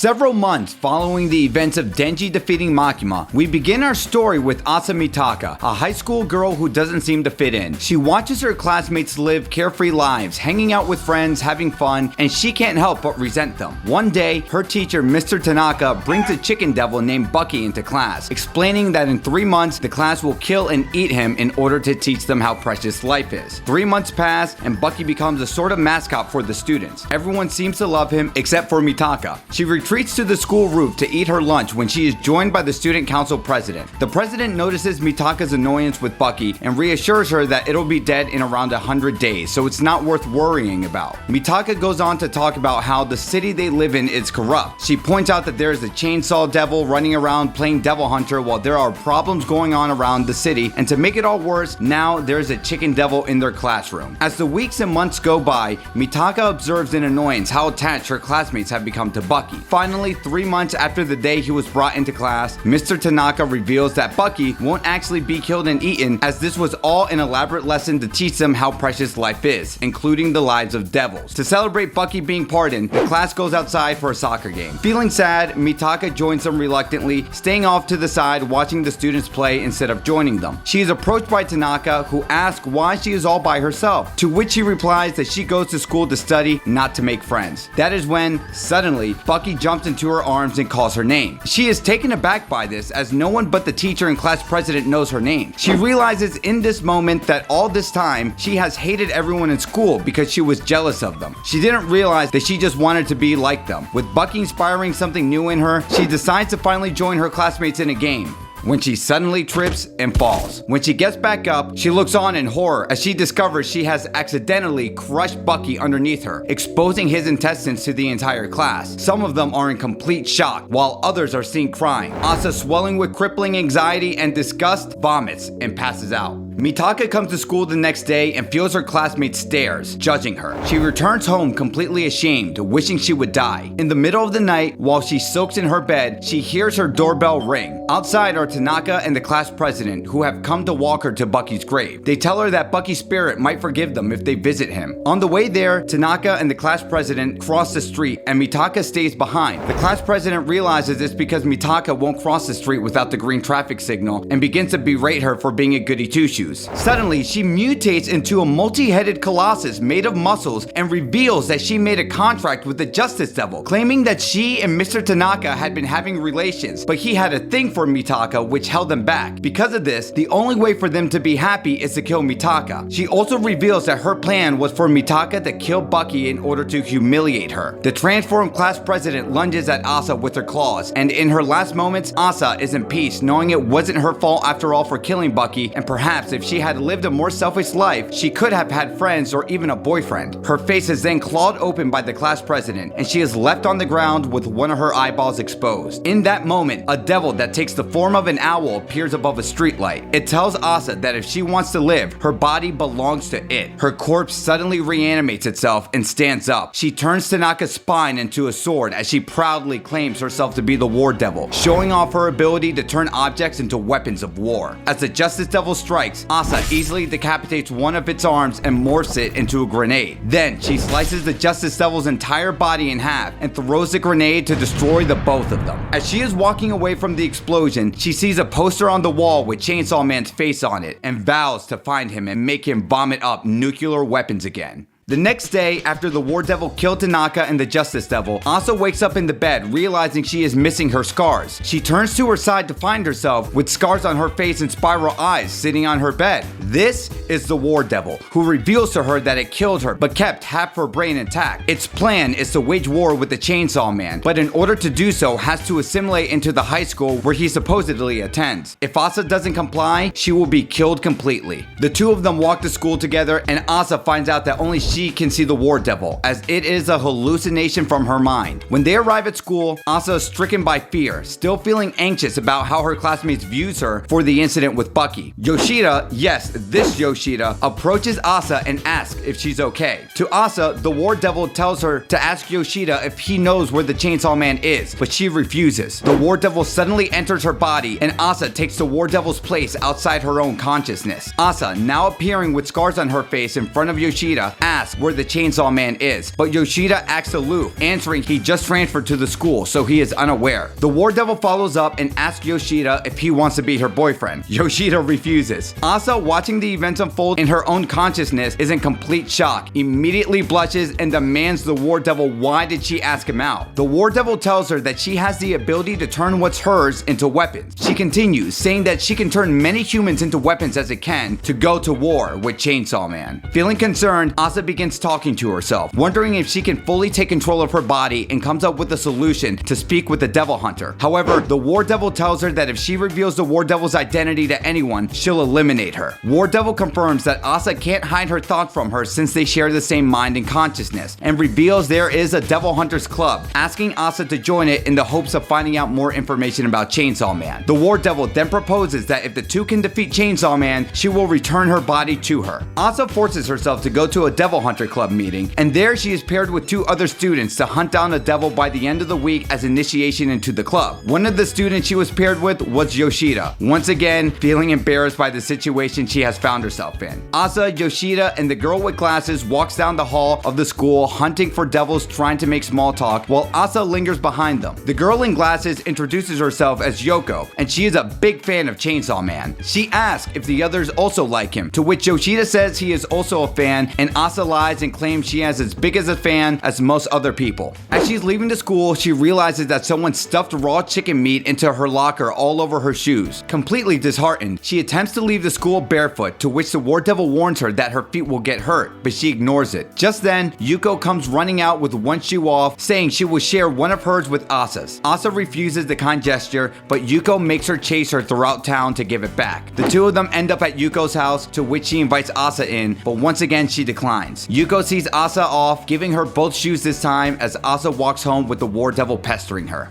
Several months following the events of Denji defeating Makima, we begin our story with Asa Mitaka, a high school girl who doesn't seem to fit in. She watches her classmates live carefree lives, hanging out with friends, having fun, and she can't help but resent them. One day, her teacher, Mr. Tanaka, brings a chicken devil named Bucky into class, explaining that in 3 months, the class will kill and eat him in order to teach them how precious life is. 3 months pass, and Bucky becomes a sort of mascot for the students. Everyone seems to love him, except for Mitaka. She retreats to the school roof to eat her lunch when she is joined by the student council president. The president notices Mitaka's annoyance with Bucky and reassures her that it'll be dead in around 100 days, so it's not worth worrying about. Mitaka goes on to talk about how the city they live in is corrupt. She points out that there is a chainsaw devil running around playing devil hunter while there are problems going on around the city, and to make it all worse, now there's a chicken devil in their classroom. As the weeks and months go by, Mitaka observes in annoyance how attached her classmates have become to Bucky. Finally, 3 months after the day he was brought into class, Mr. Tanaka reveals that Bucky won't actually be killed and eaten, as this was all an elaborate lesson to teach them how precious life is, including the lives of devils. To celebrate Bucky being pardoned, the class goes outside for a soccer game. Feeling sad, Mitaka joins them reluctantly, staying off to the side watching the students play instead of joining them. She is approached by Tanaka, who asks why she is all by herself, to which she replies that she goes to school to study, not to make friends. That is when, suddenly, Bucky jumps into her arms and calls her name. She is taken aback by this, as no one but the teacher and class president knows her name. She realizes in this moment that all this time, she has hated everyone in school because she was jealous of them. She didn't realize that she just wanted to be like them. With Bucky inspiring something new in her, she decides to finally join her classmates in a game, when she suddenly trips and falls. When she gets back up, she looks on in horror as she discovers she has accidentally crushed Bucky underneath her, exposing his intestines to the entire class. Some of them are in complete shock, while others are seen crying. Asa, swelling with crippling anxiety and disgust, vomits and passes out. Mitaka comes to school the next day and feels her classmates' stares, judging her. She returns home completely ashamed, wishing she would die. In the middle of the night, while she soaks in her bed, she hears her doorbell ring. Outside are Tanaka and the class president, who have come to walk her to Bucky's grave. They tell her that Bucky's spirit might forgive them if they visit him. On the way there, Tanaka and the class president cross the street and Mitaka stays behind. The class president realizes it's because Mitaka won't cross the street without the green traffic signal and begins to berate her for being a goody two-shoes. Suddenly, she mutates into a multi-headed colossus made of muscles and reveals that she made a contract with the Justice Devil, claiming that she and Mr. Tanaka had been having relations, but he had a thing for Mitaka which held them back. Because of this, the only way for them to be happy is to kill Mitaka. She also reveals that her plan was for Mitaka to kill Bucky in order to humiliate her. The transformed class president lunges at Asa with her claws, and in her last moments, Asa is in peace, knowing it wasn't her fault after all for killing Bucky, and perhaps if she had lived a more selfish life, she could have had friends or even a boyfriend. Her face is then clawed open by the class president, and she is left on the ground with one of her eyeballs exposed. In that moment, a devil that takes the form of an owl appears above a streetlight. It tells Asa that if she wants to live, her body belongs to it. Her corpse suddenly reanimates itself and stands up. She turns Tanaka's spine into a sword as she proudly claims herself to be the War Devil, showing off her ability to turn objects into weapons of war. As the Justice Devil strikes, Asa easily decapitates one of its arms and morphs it into a grenade. Then, she slices the Justice Devil's entire body in half and throws the grenade to destroy the both of them. As she is walking away from the explosion, she sees a poster on the wall with Chainsaw Man's face on it and vows to find him and make him vomit up nuclear weapons again. The next day, after the War Devil killed Tanaka and the Justice Devil, Asa wakes up in the bed, realizing she is missing her scars. She turns to her side to find herself with scars on her face and spiral eyes sitting on her bed. This is the War Devil, who reveals to her that it killed her but kept half her brain intact. Its plan is to wage war with the Chainsaw Man, but in order to do so, has to assimilate into the high school where he supposedly attends. If Asa doesn't comply, she will be killed completely. The two of them walk to school together, and Asa finds out that only she can see the War Devil, as it is a hallucination from her mind. When they arrive at school, Asa is stricken by fear, still feeling anxious about how her classmates views her for the incident with Bucky. Yoshida, yes, this Yoshida, approaches Asa and asks if she's okay. To Asa, the War Devil tells her to ask Yoshida if he knows where the Chainsaw Man is, but she refuses. The War Devil suddenly enters her body, and Asa takes the War Devil's place outside her own consciousness. Asa, now appearing with scars on her face in front of Yoshida, asks asks where the Chainsaw Man is, but Yoshida acts aloof, answering he just transferred to the school, so he is unaware. The War Devil follows up and asks Yoshida if he wants to be her boyfriend. Yoshida refuses. Asa, watching the events unfold in her own consciousness, is in complete shock, immediately blushes and demands the War Devil why did she ask him out. The War Devil tells her that she has the ability to turn what's hers into weapons. She continues, saying that she can turn many humans into weapons as it can to go to war with Chainsaw Man. Feeling concerned, Asa begins talking to herself, wondering if she can fully take control of her body, and comes up with a solution to speak with the Devil Hunter. However, the War Devil tells her that if she reveals the War Devil's identity to anyone, she'll eliminate her. War Devil confirms that Asa can't hide her thoughts from her since they share the same mind and consciousness, and reveals there is a Devil Hunters Club, asking Asa to join it in the hopes of finding out more information about Chainsaw Man. The War Devil then proposes that if the two can defeat Chainsaw Man, she will return her body to her. Asa forces herself to go to a Devil Hunter Club meeting, and there she is paired with two other students to hunt down a devil by the end of the week as initiation into the club. One of the students she was paired with was Yoshida, once again feeling embarrassed by the situation she has found herself in. Asa, Yoshida, and the girl with glasses walks down the hall of the school hunting for devils, trying to make small talk while Asa lingers behind them. The girl in glasses introduces herself as Yoko, and she is a big fan of Chainsaw Man. She asks if the others also like him, to which Yoshida says he is also a fan, and Asa lies and claims she has as big as a fan as most other people. As she's leaving the school, she realizes that someone stuffed raw chicken meat into her locker all over her shoes. Completely disheartened, she attempts to leave the school barefoot, to which the War Devil warns her that her feet will get hurt, but she ignores it. Just then, Yuko comes running out with one shoe off, saying she will share one of hers with Asa's. Asa refuses the kind gesture, but Yuko makes her chase her throughout town to give it back. The two of them end up at Yuko's house, to which she invites Asa in, but once again she declines. Yuko sees Asa off, giving her both shoes this time as Asa walks home with the War Devil pestering her.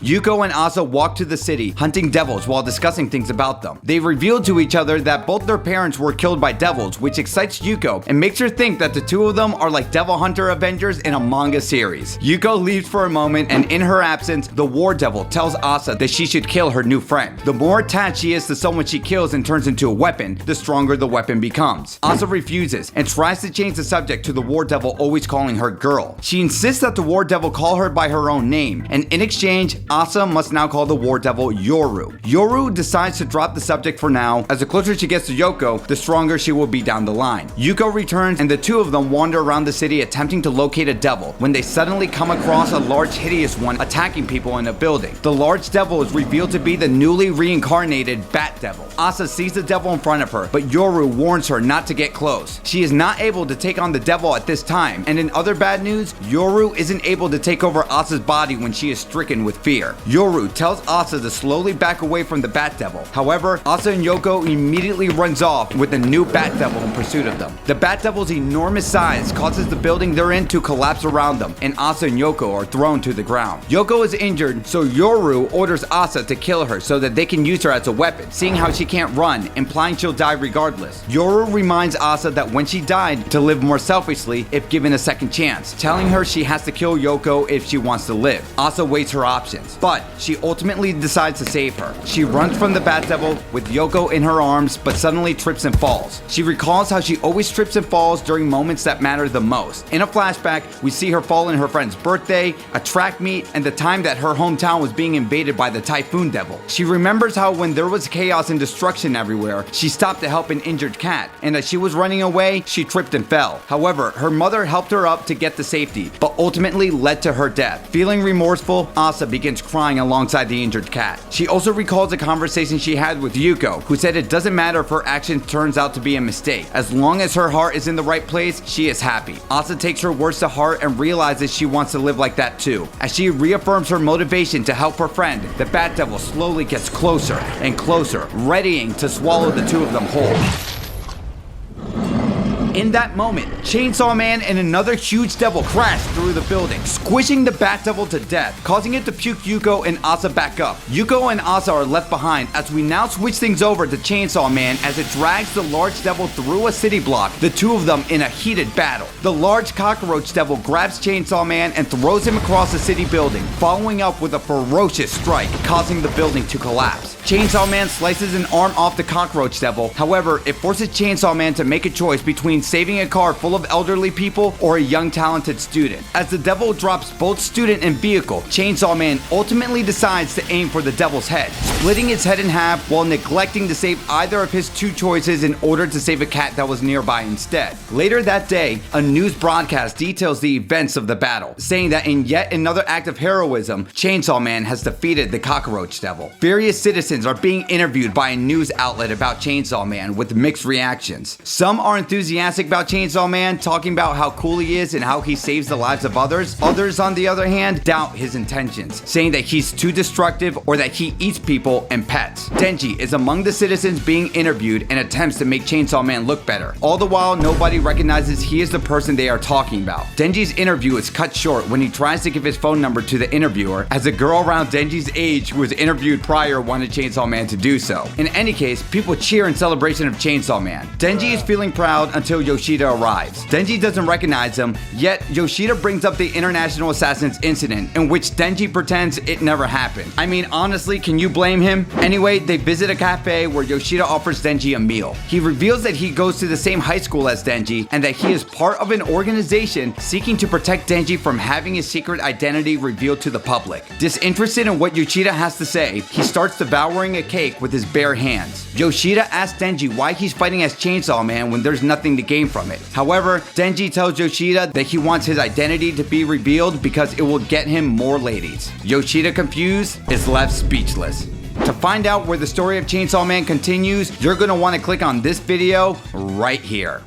Yuko and Asa walk to the city, hunting devils while discussing things about them. They reveal to each other that both their parents were killed by devils, which excites Yuko and makes her think that the two of them are like Devil Hunter Avengers in a manga series. Yuko leaves for a moment, and in her absence, the War Devil tells Asa that she should kill her new friend. The more attached she is to someone she kills and turns into a weapon, the stronger the weapon becomes. Asa refuses and tries to change the subject to the War Devil always calling her girl. She insists that the War Devil call her by her own name, and in exchange, Asa must now call the War Devil Yoru. Yoru decides to drop the subject for now, as the closer she gets to Yoko, the stronger she will be down the line. Yuko returns, and the two of them wander around the city attempting to locate a devil, when they suddenly come across a large hideous one attacking people in a building. The large devil is revealed to be the newly reincarnated Bat Devil. Asa sees the devil in front of her, but Yoru warns her not to get close. She is not able to take on the devil at this time, and in other bad news, Yoru isn't able to take over Asa's body when she is stricken with fear. Yoru tells Asa to slowly back away from the Bat Devil. However, Asa and Yoko immediately runs off with a new Bat Devil in pursuit of them. The Bat Devil's enormous size causes the building they're in to collapse around them, and Asa and Yoko are thrown to the ground. Yoko is injured, so Yoru orders Asa to kill her so that they can use her as a weapon, seeing how she can't run, implying she'll die regardless. Yoru reminds Asa that when she died, to live more selfishly if given a second chance, telling her she has to kill Yoko if she wants to live. Asa weighs her options, but she ultimately decides to save her. She runs from the Bat Devil with Yoko in her arms, but suddenly trips and falls. She recalls how she always trips and falls during moments that matter the most. In a flashback, we see her fall on her friend's birthday, a track meet, and the time that her hometown was being invaded by the Typhoon Devil. She remembers how when there was chaos and destruction everywhere, she stopped to help an injured cat, and as she was running away, she tripped and fell. However, her mother helped her up to get to safety, but ultimately led to her death. Feeling remorseful, Asa begins crying alongside the injured cat. She also recalls a conversation she had with Yuko, who said it doesn't matter if her action turns out to be a mistake. As long as her heart is in the right place, she is happy. Asa takes her words to heart and realizes she wants to live like that too. As she reaffirms her motivation to help her friend, the Bat Devil slowly gets closer and closer, readying to swallow the two of them whole. In that moment, Chainsaw Man and another huge devil crash through the building, squishing the Bat Devil to death, causing it to puke Yuko and Asa back up. Yuko and Asa are left behind as we now switch things over to Chainsaw Man as it drags the large devil through a city block, the two of them in a heated battle. The large Cockroach devil grabs Chainsaw Man and throws him across the city building, following up with a ferocious strike, causing the building to collapse. Chainsaw Man slices an arm off the Cockroach devil, however, it forces Chainsaw Man to make a choice between saving a car full of elderly people or a young talented student. As the devil drops both student and vehicle, Chainsaw Man ultimately decides to aim for the devil's head, splitting its head in half while neglecting to save either of his two choices in order to save a cat that was nearby instead. Later that day, a news broadcast details the events of the battle, saying that in yet another act of heroism, Chainsaw Man has defeated the Cockroach Devil. Various citizens are being interviewed by a news outlet about Chainsaw Man with mixed reactions. Some are enthusiastic about Chainsaw Man, talking about how cool he is and how he saves the lives of others. Others, on the other hand, doubt his intentions, saying that he's too destructive or that he eats people and pets. Denji is among the citizens being interviewed and attempts to make Chainsaw Man look better. All the while, nobody recognizes he is the person they are talking about. Denji's interview is cut short when he tries to give his phone number to the interviewer, as a girl around Denji's age who was interviewed prior wanted Chainsaw Man to do so. In any case, people cheer in celebration of Chainsaw Man. Denji is feeling proud until Yoshida arrives. Denji doesn't recognize him, yet Yoshida brings up the International Assassins incident, in which Denji pretends it never happened. I mean, honestly, can you blame him? Anyway, they visit a cafe where Yoshida offers Denji a meal. He reveals that he goes to the same high school as Denji and that he is part of an organization seeking to protect Denji from having his secret identity revealed to the public. Disinterested in what Yoshida has to say, he starts devouring a cake with his bare hands. Yoshida asks Denji why he's fighting as Chainsaw Man when there's nothing to gain from it. However, Denji tells Yoshida that he wants his identity to be revealed because it will get him more ladies. Yoshida, confused, is left speechless. To find out where the story of Chainsaw Man continues, you're going to want to click on this video right here.